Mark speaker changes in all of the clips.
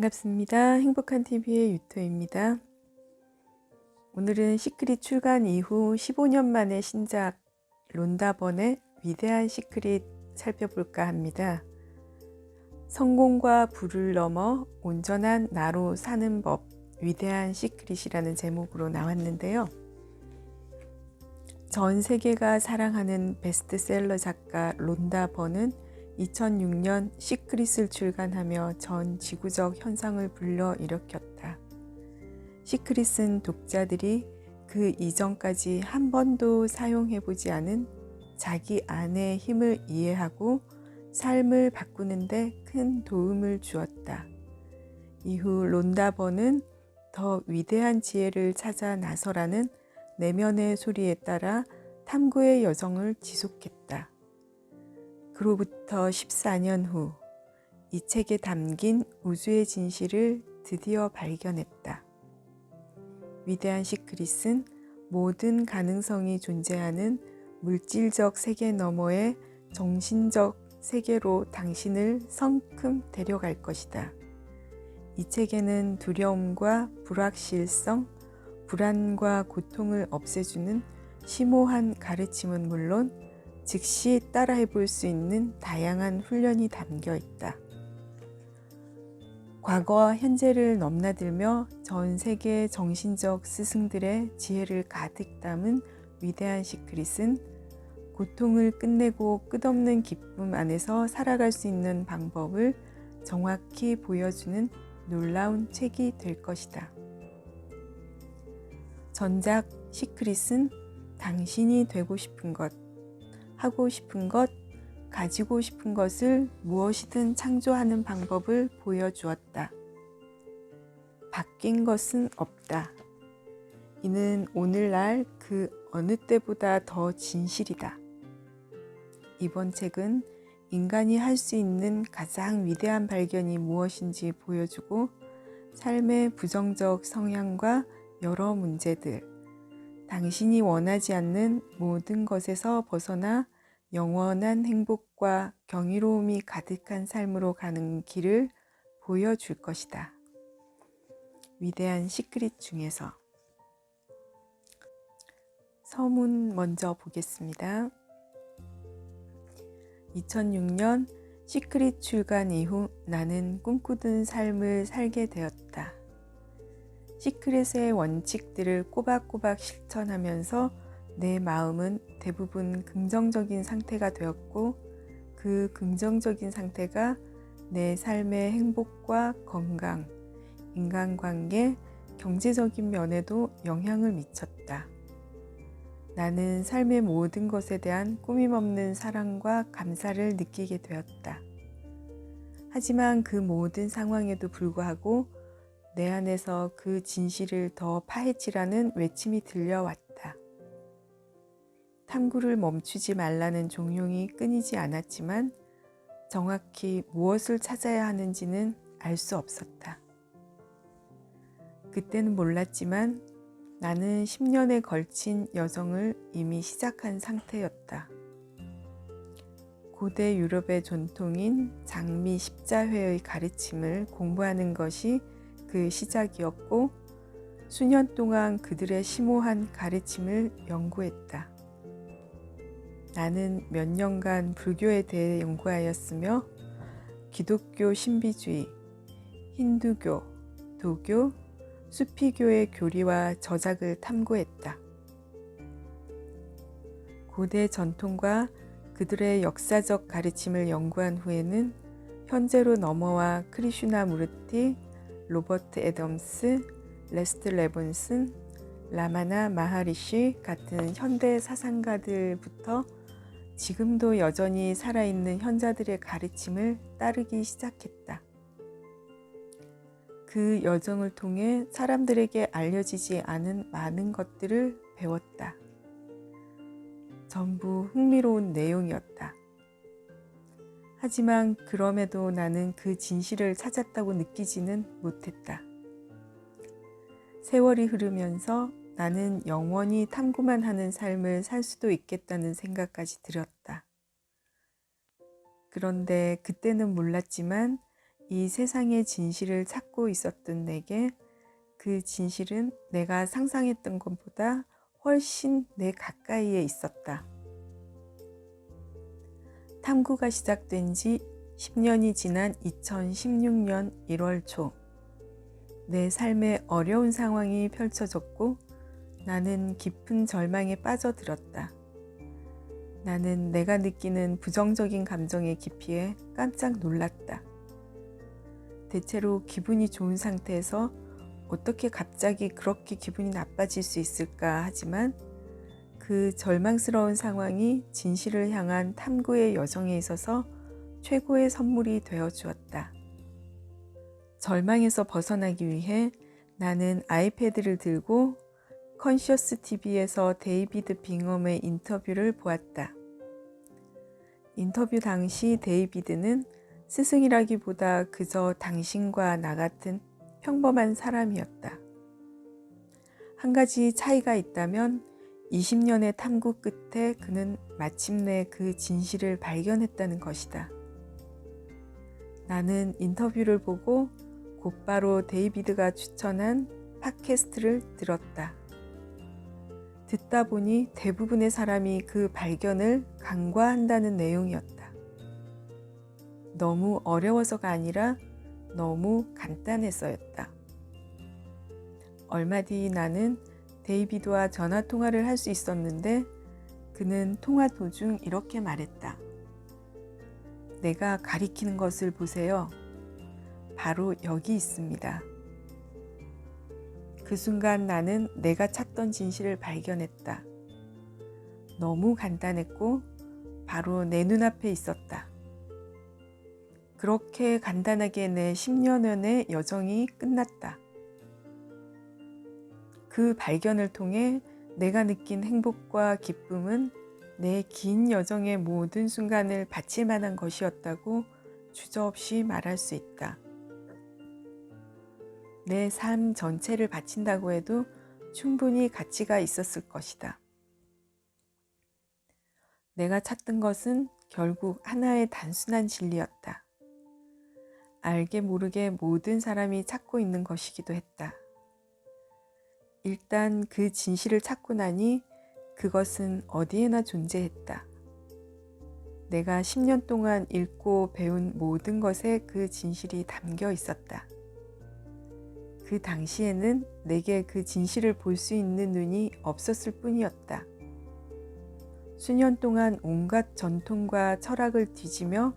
Speaker 1: 반갑습니다. 행복한 TV의 유토입니다. 오늘은 시크릿 출간 이후 15년 만의 신작 론다 번의 위대한 시크릿 살펴볼까 합니다. 성공과 부를 넘어 온전한 나로 사는 법, 위대한 시크릿이라는 제목으로 나왔는데요. 전 세계가 사랑하는 베스트셀러 작가 론다 번은 2006년 시크릿을 출간하며 전 지구적 현상을 불러일으켰다. 시크릿은 독자들이 그 이전까지 한 번도 사용해보지 않은 자기 안의 힘을 이해하고 삶을 바꾸는데 큰 도움을 주었다. 이후 론다 번은 더 위대한 지혜를 찾아 나서라는 내면의 소리에 따라 탐구의 여정을 지속했다. 그로부터 14년 후 이 책에 담긴 우주의 진실을 드디어 발견했다. 위대한 시크릿은 모든 가능성이 존재하는 물질적 세계 너머의 정신적 세계로 당신을 성큼 데려갈 것이다. 이 책에는 두려움과 불확실성, 불안과 고통을 없애주는 심오한 가르침은 물론 즉시 따라해 볼 수 있는 다양한 훈련이 담겨 있다. 과거와 현재를 넘나들며 전 세계 정신적 스승들의 지혜를 가득 담은 위대한 시크릿은 고통을 끝내고 끝없는 기쁨 안에서 살아갈 수 있는 방법을 정확히 보여주는 놀라운 책이 될 것이다. 전작 시크릿은 당신이 되고 싶은 것, 하고 싶은 것, 가지고 싶은 것을 무엇이든 창조하는 방법을 보여주었다. 바뀐 것은 없다. 이는 오늘날 그 어느 때보다 더 진실이다. 이번 책은 인간이 할 수 있는 가장 위대한 발견이 무엇인지 보여주고 삶의 부정적 성향과 여러 문제들, 당신이 원하지 않는 모든 것에서 벗어나 영원한 행복과 경이로움이 가득한 삶으로 가는 길을 보여줄 것이다. 위대한 시크릿 중에서 서문 먼저 보겠습니다. 2006년 시크릿 출간 이후 나는 꿈꾸던 삶을 살게 되었다. 시크릿의 원칙들을 꼬박꼬박 실천하면서 내 마음은 대부분 긍정적인 상태가 되었고 그 긍정적인 상태가 내 삶의 행복과 건강, 인간관계, 경제적인 면에도 영향을 미쳤다. 나는 삶의 모든 것에 대한 꾸밈없는 사랑과 감사를 느끼게 되었다. 하지만 그 모든 상황에도 불구하고 내 안에서 그 진실을 더 파헤치라는 외침이 들려왔다. 탐구를 멈추지 말라는 종용이 끊이지 않았지만 정확히 무엇을 찾아야 하는지는 알 수 없었다. 그때는 몰랐지만 나는 10년에 걸친 여정을 이미 시작한 상태였다. 고대 유럽의 전통인 장미 십자회의 가르침을 공부하는 것이 그 시작이었고 수년 동안 그들의 심오한 가르침을 연구했다. 나는 몇 년간 불교에 대해 연구하였으며 기독교 신비주의, 힌두교, 도교, 수피교의 교리와 저작을 탐구했다. 고대 전통과 그들의 역사적 가르침을 연구한 후에는 현재로 넘어와 크리슈나 무르티, 로버트 애덤스, 레스트 레본슨, 라마나 마하리시 같은 현대 사상가들부터 지금도 여전히 살아있는 현자들의 가르침을 따르기 시작했다. 그 여정을 통해 사람들에게 알려지지 않은 많은 것들을 배웠다. 전부 흥미로운 내용이었다. 하지만 그럼에도 나는 그 진실을 찾았다고 느끼지는 못했다. 세월이 흐르면서 나는 영원히 탐구만 하는 삶을 살 수도 있겠다는 생각까지 들었다. 그런데 그때는 몰랐지만 이 세상의 진실을 찾고 있었던 내게 그 진실은 내가 상상했던 것보다 훨씬 내 가까이에 있었다. 탐구가 시작된 지 10년이 지난 2016년 1월 초, 내 삶에 어려운 상황이 펼쳐졌고 나는 깊은 절망에 빠져들었다. 나는 내가 느끼는 부정적인 감정의 깊이에 깜짝 놀랐다. 대체로 기분이 좋은 상태에서 어떻게 갑자기 그렇게 기분이 나빠질 수 있을까 하지만 그 절망스러운 상황이 진실을 향한 탐구의 여정에 있어서 최고의 선물이 되어 주었다. 절망에서 벗어나기 위해 나는 아이패드를 들고 컨셔스 TV에서 데이비드 빙엄의 인터뷰를 보았다. 인터뷰 당시 데이비드는 스승이라기보다 그저 당신과 나 같은 평범한 사람이었다. 한 가지 차이가 있다면 20년의 탐구 끝에 그는 마침내 그 진실을 발견했다는 것이다. 나는 인터뷰를 보고 곧바로 데이비드가 추천한 팟캐스트를 들었다. 듣다 보니 대부분의 사람이 그 발견을 간과한다는 내용이었다. 너무 어려워서가 아니라 너무 간단해서였다. 얼마 뒤 나는 데이비드와 전화 통화를 할 수 있었는데 그는 통화 도중 이렇게 말했다. 내가 가리키는 것을 보세요. 바로 여기 있습니다. 그 순간 나는 내가 찾던 진실을 발견했다. 너무 간단했고 바로 내 눈앞에 있었다. 그렇게 간단하게 내 10년의 여정이 끝났다. 그 발견을 통해 내가 느낀 행복과 기쁨은 내 긴 여정의 모든 순간을 바칠 만한 것이었다고 주저없이 말할 수 있다. 내 삶 전체를 바친다고 해도 충분히 가치가 있었을 것이다. 내가 찾던 것은 결국 하나의 단순한 진리였다. 알게 모르게 모든 사람이 찾고 있는 것이기도 했다. 일단 그 진실을 찾고 나니 그것은 어디에나 존재했다. 내가 10년 동안 읽고 배운 모든 것에 그 진실이 담겨 있었다. 그 당시에는 내게 그 진실을 볼 수 있는 눈이 없었을 뿐이었다. 수년 동안 온갖 전통과 철학을 뒤지며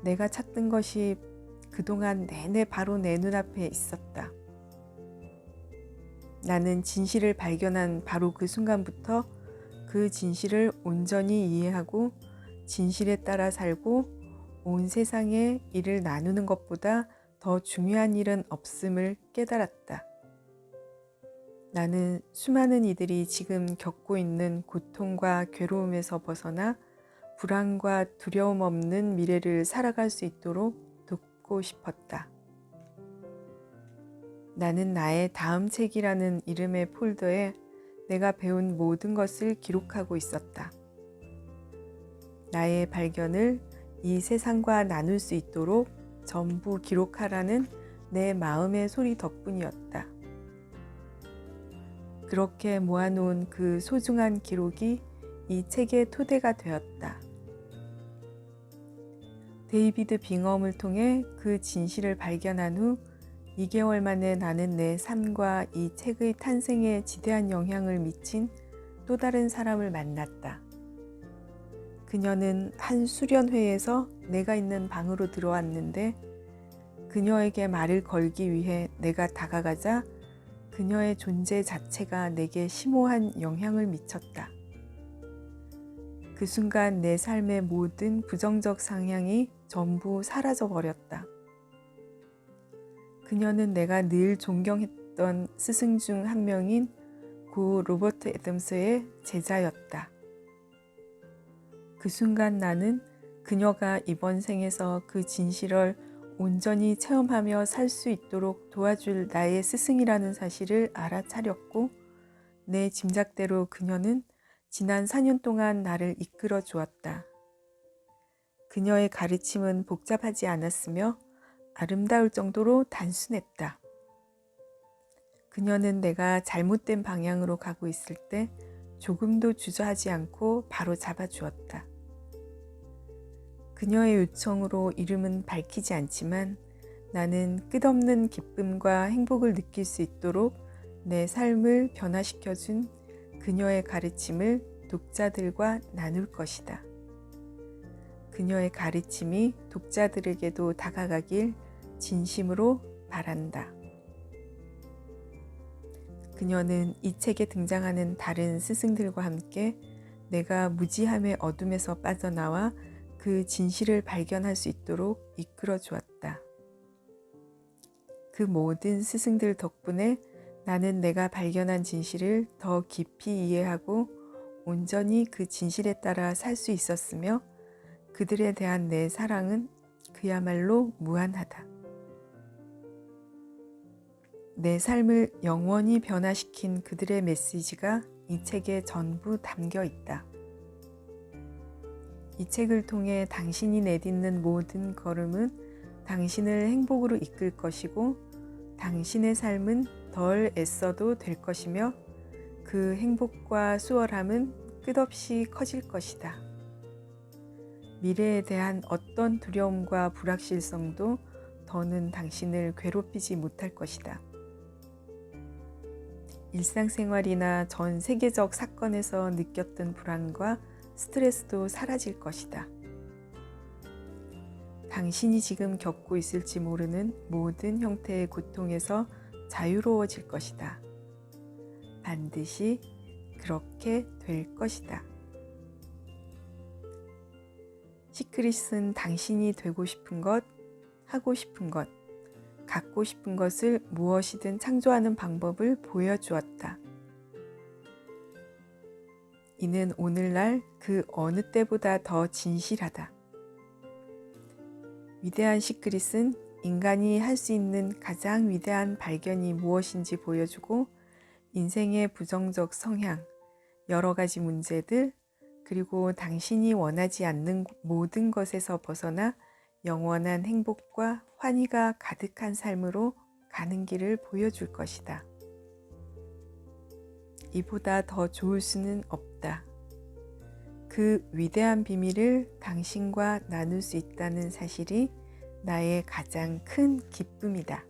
Speaker 1: 내가 찾던 것이 그동안 내내 바로 내 눈앞에 있었다. 나는 진실을 발견한 바로 그 순간부터 그 진실을 온전히 이해하고 진실에 따라 살고 온 세상에 이를 나누는 것보다 더 중요한 일은 없음을 깨달았다. 나는 수많은 이들이 지금 겪고 있는 고통과 괴로움에서 벗어나 불안과 두려움 없는 미래를 살아갈 수 있도록 돕고 싶었다. 나는 나의 다음 책이라는 이름의 폴더에 내가 배운 모든 것을 기록하고 있었다. 나의 발견을 이 세상과 나눌 수 있도록 전부 기록하라는 내 마음의 소리 덕분이었다. 그렇게 모아놓은 그 소중한 기록이 이 책의 토대가 되었다. 데이비드 빙엄을 통해 그 진실을 발견한 후 2개월 만에 나는 내 삶과 이 책의 탄생에 지대한 영향을 미친 또 다른 사람을 만났다. 그녀는 한 수련회에서 내가 있는 방으로 들어왔는데 그녀에게 말을 걸기 위해 내가 다가가자 그녀의 존재 자체가 내게 심오한 영향을 미쳤다. 그 순간 내 삶의 모든 부정적 상향이 전부 사라져 버렸다. 그녀는 내가 늘 존경했던 스승 중 한 명인 고 로버트 애덤스의 제자였다. 그 순간 나는 그녀가 이번 생에서 그 진실을 온전히 체험하며 살 수 있도록 도와줄 나의 스승이라는 사실을 알아차렸고 내 짐작대로 그녀는 지난 4년 동안 나를 이끌어 주었다. 그녀의 가르침은 복잡하지 않았으며 아름다울 정도로 단순했다. 그녀는 내가 잘못된 방향으로 가고 있을 때 조금도 주저하지 않고 바로 잡아주었다. 그녀의 요청으로 이름은 밝히지 않지만 나는 끝없는 기쁨과 행복을 느낄 수 있도록 내 삶을 변화시켜준 그녀의 가르침을 독자들과 나눌 것이다. 그녀의 가르침이 독자들에게도 다가가길 진심으로 바란다. 그녀는 이 책에 등장하는 다른 스승들과 함께 내가 무지함의 어둠에서 빠져나와 그 진실을 발견할 수 있도록 이끌어 주었다. 그 모든 스승들 덕분에 나는 내가 발견한 진실을 더 깊이 이해하고 온전히 그 진실에 따라 살 수 있었으며 그들에 대한 내 사랑은 그야말로 무한하다. 내 삶을 영원히 변화시킨 그들의 메시지가 이 책에 전부 담겨 있다. 이 책을 통해 당신이 내딛는 모든 걸음은 당신을 행복으로 이끌 것이고 당신의 삶은 덜 애써도 될 것이며 그 행복과 수월함은 끝없이 커질 것이다. 미래에 대한 어떤 두려움과 불확실성도 더는 당신을 괴롭히지 못할 것이다. 일상생활이나 전 세계적 사건에서 느꼈던 불안과 스트레스도 사라질 것이다. 당신이 지금 겪고 있을지 모르는 모든 형태의 고통에서 자유로워질 것이다. 반드시 그렇게 될 것이다. 시크릿은 당신이 되고 싶은 것, 하고 싶은 것, 갖고 싶은 것을 무엇이든 창조하는 방법을 보여주었다. 이는 오늘날 그 어느 때보다 더 진실하다. 위대한 시크릿은 인간이 할 수 있는 가장 위대한 발견이 무엇인지 보여주고 인생의 부정적 성향, 여러 가지 문제들, 그리고 당신이 원하지 않는 모든 것에서 벗어나 영원한 행복과 환희가 가득한 삶으로 가는 길을 보여줄 것이다. 이보다 더 좋을 수는 없다. 그 위대한 비밀을 당신과 나눌 수 있다는 사실이 나의 가장 큰 기쁨이다.